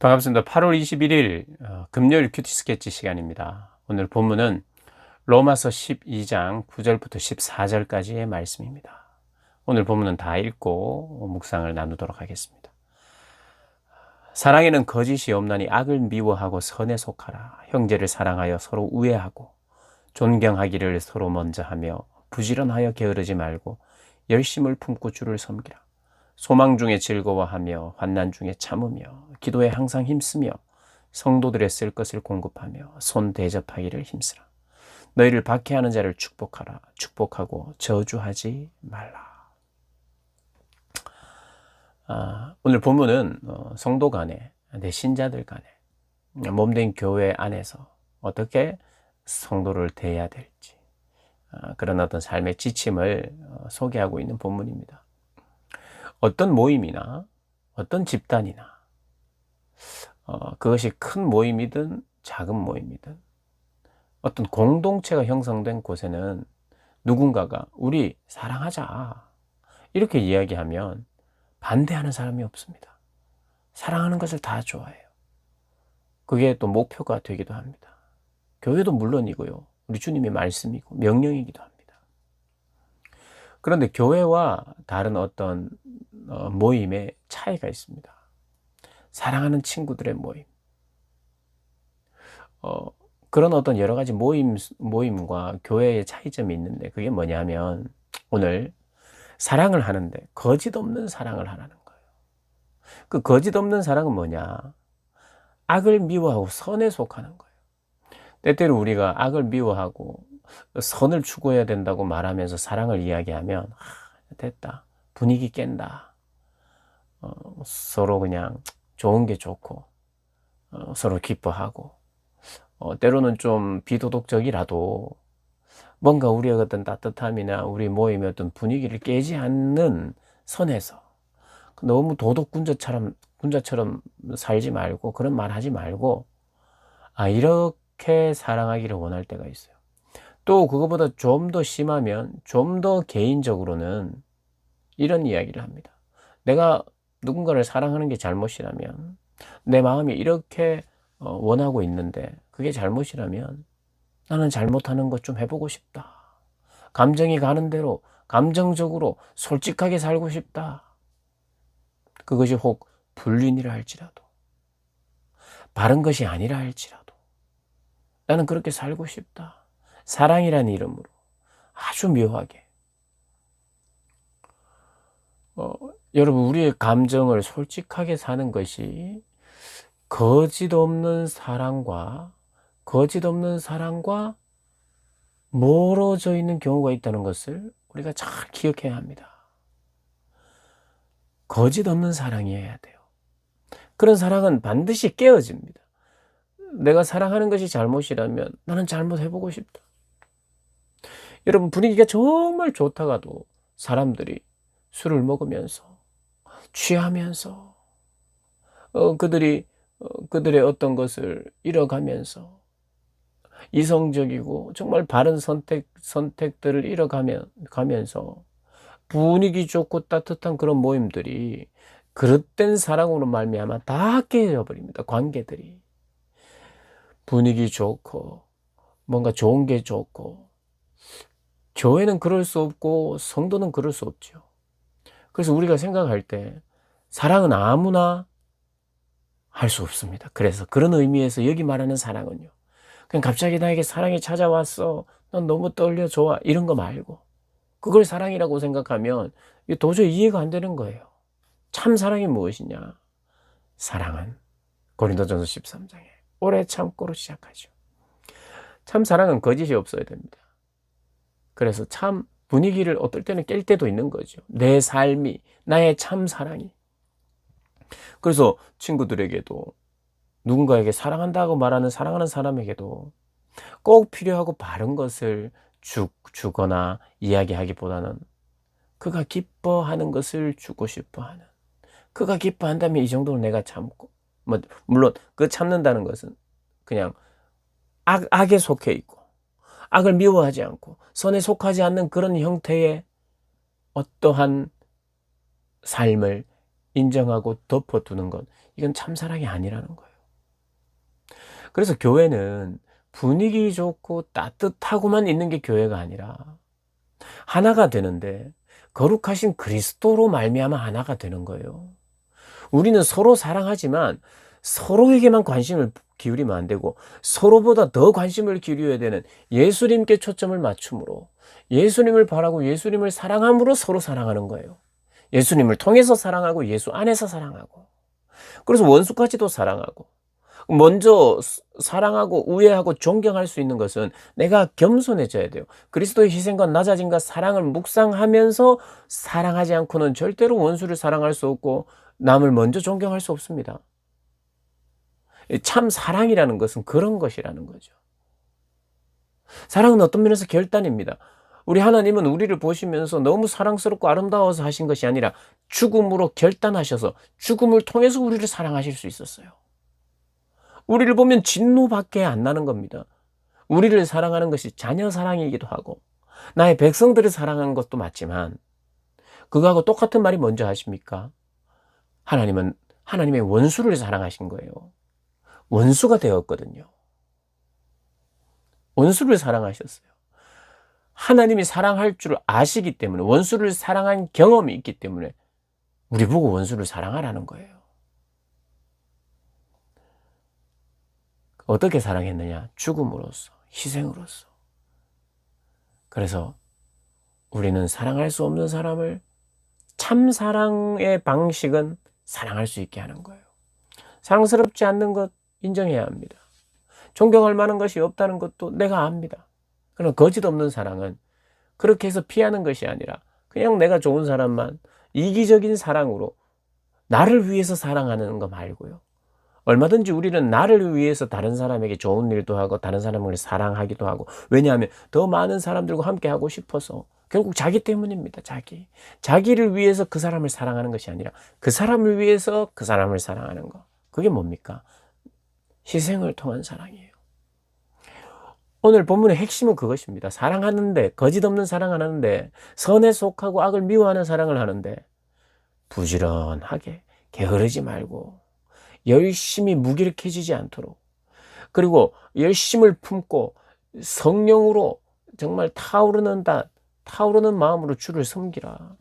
반갑습니다. 8월 21일 금요일 큐티 스케치 시간입니다. 오늘 본문은 로마서 12장 9절부터 14절까지의 말씀입니다. 오늘 본문은 다 읽고 묵상을 나누도록 하겠습니다. 사랑에는 거짓이 없나니 악을 미워하고 선에 속하라. 형제를 사랑하여 서로 우애하고 존경하기를 서로 먼저 하며 부지런하여 게으르지 말고 열심을 품고 주를 섬기라. 소망 중에 즐거워하며 환난 중에 참으며 기도에 항상 힘쓰며 성도들의 쓸 것을 공급하며 손 대접하기를 힘쓰라. 너희를 박해하는 자를 축복하라. 축복하고 저주하지 말라. 오늘 본문은 성도 간에, 내 신자들 간에, 몸된 교회 안에서 어떻게 성도를 대해야 될지, 그런 어떤 삶의 지침을 소개하고 있는 본문입니다. 어떤 모임이나 어떤 집단이나 그것이 큰 모임이든 작은 모임이든 어떤 공동체가 형성된 곳에는 누군가가 우리 사랑하자 이렇게 이야기하면 반대하는 사람이 없습니다. 사랑하는 것을 다 좋아해요. 그게 또 목표가 되기도 합니다. 교회도 물론이고요. 우리 주님의 말씀이고 명령이기도 합니다. 그런데 교회와 다른 어떤 모임의 차이가 있습니다. 사랑하는 친구들의 모임. 그런 어떤 여러 가지 모임과 교회의 차이점이 있는데 그게 뭐냐면 오늘 사랑을 하는데 거짓 없는 사랑을 하라는 거예요. 그 거짓 없는 사랑은 뭐냐? 악을 미워하고 선에 속하는 거예요. 때때로 우리가 악을 미워하고 선을 추구해야 된다고 말하면서 사랑을 이야기하면 됐다. 분위기 깬다. 서로 그냥 좋은 게 좋고 서로 기뻐하고 때로는 좀 비도덕적이라도 뭔가 우리의 어떤 따뜻함이나 우리 모임의 어떤 분위기를 깨지 않는 선에서 너무 도덕군자처럼 살지 말고 그런 말 하지 말고 이렇게 사랑하기를 원할 때가 있어요. 또 그거보다 좀 더 심하면 좀 더 개인적으로는 이런 이야기를 합니다. 내가 누군가를 사랑하는 게 잘못이라면 내 마음이 이렇게 원하고 있는데 그게 잘못이라면 나는 잘못하는 것 좀 해보고 싶다. 감정이 가는 대로 감정적으로 솔직하게 살고 싶다. 그것이 혹 불륜이라 할지라도 바른 것이 아니라 할지라도 나는 그렇게 살고 싶다. 사랑이라는 이름으로 아주 묘하게 여러분 우리의 감정을 솔직하게 사는 것이 거짓 없는 사랑과 멀어져 있는 경우가 있다는 것을 우리가 잘 기억해야 합니다. 거짓 없는 사랑이어야 돼요. 그런 사랑은 반드시 깨어집니다. 내가 사랑하는 것이 잘못이라면 나는 잘못해보고 싶다. 여러분 분위기가 정말 좋다가도 사람들이 술을 먹으면서 취하면서 그들의 어떤 것을 잃어가면서 이성적이고 정말 바른 선택들을 잃어가면서 분위기 좋고 따뜻한 그런 모임들이 그릇된 사랑으로 말미암아 다 깨져 버립니다. 관계들이 분위기 좋고 뭔가 좋은 게 좋고 교회는 그럴 수 없고 성도는 그럴 수 없죠. 그래서 우리가 생각할 때 사랑은 아무나 할 수 없습니다. 그래서 그런 의미에서 여기 말하는 사랑은요. 그냥 갑자기 나에게 사랑이 찾아왔어. 난 너무 떨려 좋아. 이런 거 말고 그걸 사랑이라고 생각하면 도저히 이해가 안 되는 거예요. 참 사랑이 무엇이냐? 사랑은 고린도전서 13장에 오래 참고로 시작하죠. 참 사랑은 거짓이 없어야 됩니다. 그래서 참 분위기를 어떨 때는 깰 때도 있는 거죠. 내 삶이 나의 참 사랑이. 그래서 친구들에게도 누군가에게 사랑한다고 말하는 사랑하는 사람에게도 꼭 필요하고 바른 것을 주거나 이야기하기보다는 그가 기뻐하는 것을 주고 싶어하는, 그가 기뻐한다면 이 정도는 내가 참고, 물론 그 참는다는 것은 그냥 악에 속해 있고 악을 미워하지 않고 선에 속하지 않는 그런 형태의 어떠한 삶을 인정하고 덮어두는 것, 이건 참사랑이 아니라는 거예요. 그래서 교회는 분위기 좋고 따뜻하고만 있는 게 교회가 아니라 하나가 되는데 거룩하신 그리스도로 말미암아 하나가 되는 거예요. 우리는 서로 사랑하지만 서로에게만 관심을 기울이면 안 되고 서로보다 더 관심을 기울여야 되는 예수님께 초점을 맞춤으로 예수님을 바라고 예수님을 사랑함으로 서로 사랑하는 거예요. 예수님을 통해서 사랑하고 예수 안에서 사랑하고, 그래서 원수까지도 사랑하고, 먼저 사랑하고 우애하고 존경할 수 있는 것은 내가 겸손해져야 돼요. 그리스도의 희생과 낮아짐과 사랑을 묵상하면서 사랑하지 않고는 절대로 원수를 사랑할 수 없고 남을 먼저 존경할 수 없습니다. 참 사랑이라는 것은 그런 것이라는 거죠. 사랑은 어떤 면에서 결단입니다. 우리 하나님은 우리를 보시면서 너무 사랑스럽고 아름다워서 하신 것이 아니라 죽음으로 결단하셔서 죽음을 통해서 우리를 사랑하실 수 있었어요. 우리를 보면 진노밖에 안 나는 겁니다. 우리를 사랑하는 것이 자녀 사랑이기도 하고 나의 백성들을 사랑하는 것도 맞지만 그거하고 똑같은 말이 뭔지 아십니까? 하나님은 하나님의 원수를 사랑하신 거예요. 원수가 되었거든요. 원수를 사랑하셨어요. 하나님이 사랑할 줄 아시기 때문에, 원수를 사랑한 경험이 있기 때문에 우리 보고 원수를 사랑하라는 거예요. 어떻게 사랑했느냐? 죽음으로써, 희생으로써. 그래서 우리는 사랑할 수 없는 사람을 참 사랑의 방식은 사랑할 수 있게 하는 거예요. 사랑스럽지 않는 것 인정해야 합니다. 존경할 만한 것이 없다는 것도 내가 압니다. 그러나 거짓 없는 사랑은 그렇게 해서 피하는 것이 아니라 그냥 내가 좋은 사람만 이기적인 사랑으로 나를 위해서 사랑하는 거 말고요. 얼마든지 우리는 나를 위해서 다른 사람에게 좋은 일도 하고 다른 사람을 사랑하기도 하고, 왜냐하면 더 많은 사람들과 함께 하고 싶어서, 결국 자기 때문입니다. 자기를 위해서 그 사람을 사랑하는 것이 아니라 그 사람을 위해서 그 사람을 사랑하는 거. 그게 뭡니까? 희생을 통한 사랑이에요. 오늘 본문의 핵심은 그것입니다. 사랑하는데, 거짓 없는 사랑을 하는데, 선에 속하고 악을 미워하는 사랑을 하는데 부지런하게 게으르지 말고 열심히 무기력해지지 않도록, 그리고 열심을 품고 성령으로 정말 타오르는 마음으로 주를 섬기라.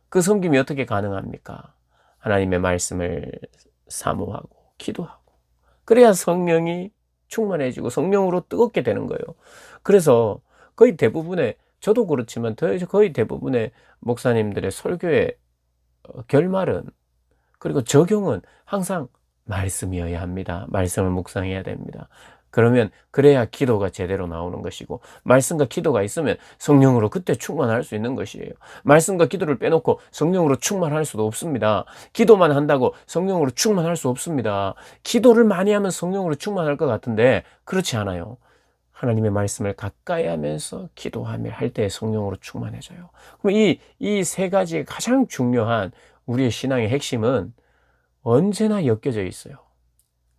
그 섬김이 어떻게 가능합니까? 하나님의 말씀을 사모하고 기도하고, 그래야 성령이 충만해지고 성령으로 뜨겁게 되는 거예요. 그래서 거의 대부분의, 저도 그렇지만 거의 대부분의 목사님들의 설교의 결말은, 그리고 적용은 항상 말씀이어야 합니다. 말씀을 묵상해야 됩니다. 그래야 기도가 제대로 나오는 것이고, 말씀과 기도가 있으면 성령으로 그때 충만할 수 있는 것이에요. 말씀과 기도를 빼놓고 성령으로 충만할 수도 없습니다. 기도만 한다고 성령으로 충만할 수 없습니다. 기도를 많이 하면 성령으로 충만할 것 같은데 그렇지 않아요. 하나님의 말씀을 가까이 하면서 기도하며 할 때 성령으로 충만해져요. 그럼 이 세 가지 가장 중요한 우리의 신앙의 핵심은 언제나 엮여져 있어요.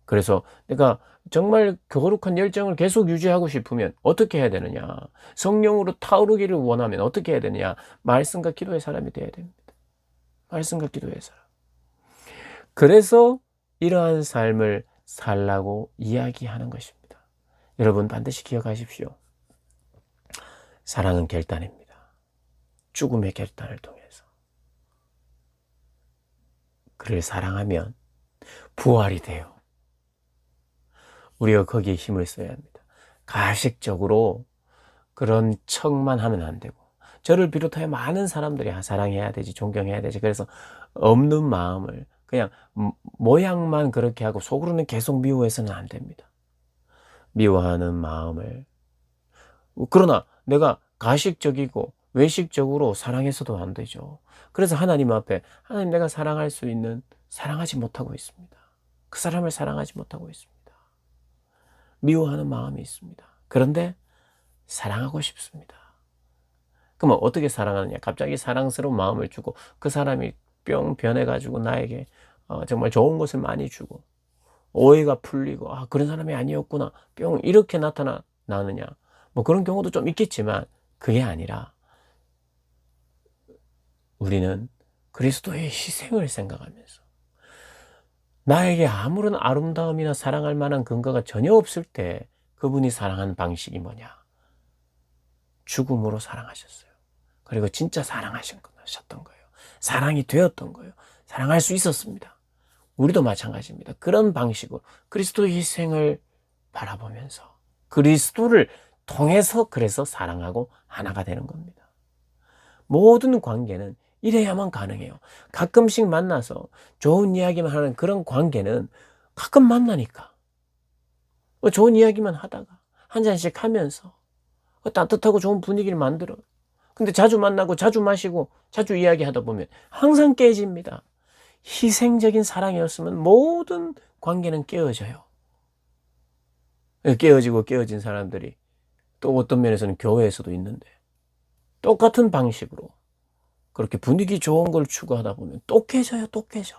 그래서 내가 정말 거룩한 열정을 계속 유지하고 싶으면 어떻게 해야 되느냐? 성령으로 타오르기를 원하면 어떻게 해야 되느냐? 말씀과 기도의 사람이 되어야 됩니다. 말씀과 기도의 사람. 그래서 이러한 삶을 살라고 이야기하는 것입니다. 여러분 반드시 기억하십시오. 사랑은 결단입니다. 죽음의 결단을 통해서. 그를 사랑하면 부활이 돼요. 우리가 거기에 힘을 써야 합니다. 가식적으로 그런 척만 하면 안 되고, 저를 비롯하여 많은 사람들이 사랑해야 되지, 존경해야 되지, 그래서 없는 마음을 그냥 모양만 그렇게 하고 속으로는 계속 미워해서는 안 됩니다. 미워하는 마음을, 그러나 내가 가식적이고 외식적으로 사랑해서도 안 되죠. 그래서 하나님 앞에, 하나님, 내가 사랑하지 못하고 있습니다. 그 사람을 사랑하지 못하고 있습니다. 미워하는 마음이 있습니다. 그런데 사랑하고 싶습니다. 그러면 어떻게 사랑하느냐? 갑자기 사랑스러운 마음을 주고 그 사람이 뿅 변해가지고 나에게 정말 좋은 것을 많이 주고 오해가 풀리고, 그런 사람이 아니었구나, 뿅 이렇게 나타나느냐? 뭐 그런 경우도 좀 있겠지만 그게 아니라 우리는 그리스도의 희생을 생각하면서 나에게 아무런 아름다움이나 사랑할 만한 근거가 전혀 없을 때 그분이 사랑하는 방식이 뭐냐? 죽음으로 사랑하셨어요. 그리고 진짜 사랑하셨던 거예요. 사랑이 되었던 거예요. 사랑할 수 있었습니다. 우리도 마찬가지입니다. 그런 방식으로 그리스도의 희생을 바라보면서 그리스도를 통해서 그래서 사랑하고 하나가 되는 겁니다. 모든 관계는 이래야만 가능해요. 가끔씩 만나서 좋은 이야기만 하는 그런 관계는 가끔 만나니까 좋은 이야기만 하다가 한 잔씩 하면서 따뜻하고 좋은 분위기를 만들어. 근데 자주 만나고 자주 마시고 자주 이야기하다 보면 항상 깨집니다. 희생적인 사랑이었으면 모든 관계는 깨어져요. 깨어지고 깨어진 사람들이 또 어떤 면에서는 교회에서도 있는데 똑같은 방식으로 그렇게 분위기 좋은 걸 추구하다 보면 또 깨져요, 또 깨져.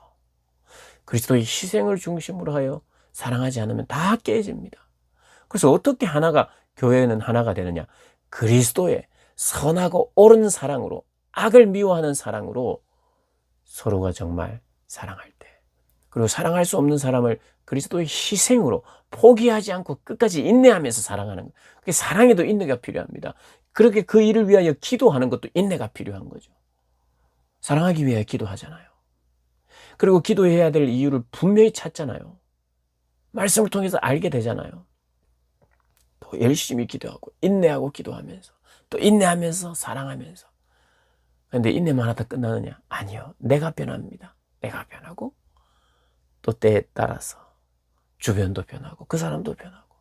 그리스도의 희생을 중심으로 하여 사랑하지 않으면 다 깨집니다. 그래서 어떻게 교회는 하나가 되느냐? 그리스도의 선하고 옳은 사랑으로, 악을 미워하는 사랑으로 서로가 정말 사랑할 때, 그리고 사랑할 수 없는 사람을 그리스도의 희생으로 포기하지 않고 끝까지 인내하면서 사랑하는 것. 그게 사랑에도 인내가 필요합니다. 그렇게 그 일을 위하여 기도하는 것도 인내가 필요한 거죠. 사랑하기 위해 기도하잖아요. 그리고 기도해야 될 이유를 분명히 찾잖아요. 말씀을 통해서 알게 되잖아요. 또 열심히 기도하고 인내하고 기도하면서 또 인내하면서 사랑하면서. 그런데 인내만 하다 끝나느냐? 아니요. 내가 변합니다. 내가 변하고 또 때에 따라서 주변도 변하고 그 사람도 변하고.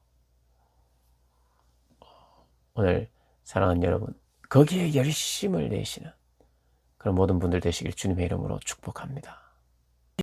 오늘 사랑하는 여러분, 거기에 열심을 내시는 그런 모든 분들 되시길 주님의 이름으로 축복합니다.